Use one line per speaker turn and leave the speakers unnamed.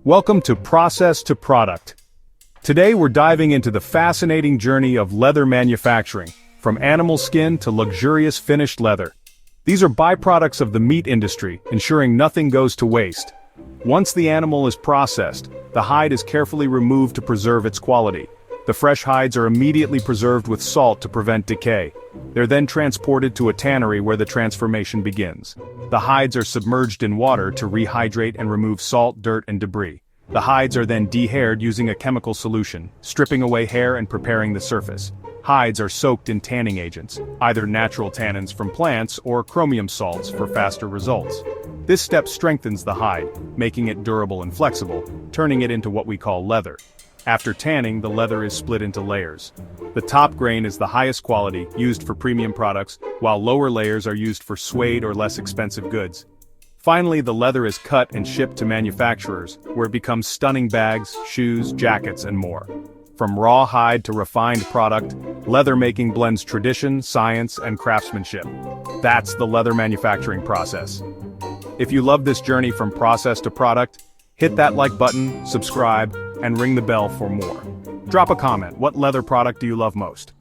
Welcome to Process to Product. Today we're diving into the fascinating journey of leather manufacturing, from animal skin to luxurious finished leather. These are byproducts of the meat industry, ensuring nothing goes to waste. Once the animal is processed, the hide is carefully removed to preserve its quality. The fresh hides are immediately preserved with salt to prevent decay. They're then transported to a tannery where the transformation begins. The hides are submerged in water to rehydrate and remove salt, dirt, and debris. The hides are then dehaired using a chemical solution, stripping away hair and preparing the surface. Hides are soaked in tanning agents, either natural tannins from plants or chromium salts for faster results. This step strengthens the hide, making it durable and flexible, turning it into what we call leather. After tanning, the leather is split into layers. The top grain is the highest quality, used for premium products, while lower layers are used for suede or less expensive goods. Finally, the leather is cut and shipped to manufacturers, where it becomes stunning bags, shoes, jackets, and more. From raw hide to refined product, leather making blends tradition, science, and craftsmanship. That's the leather manufacturing process. If you love this journey from process to product, hit that like button, subscribe, and ring the bell for more. Drop a comment. What leather product do you love most?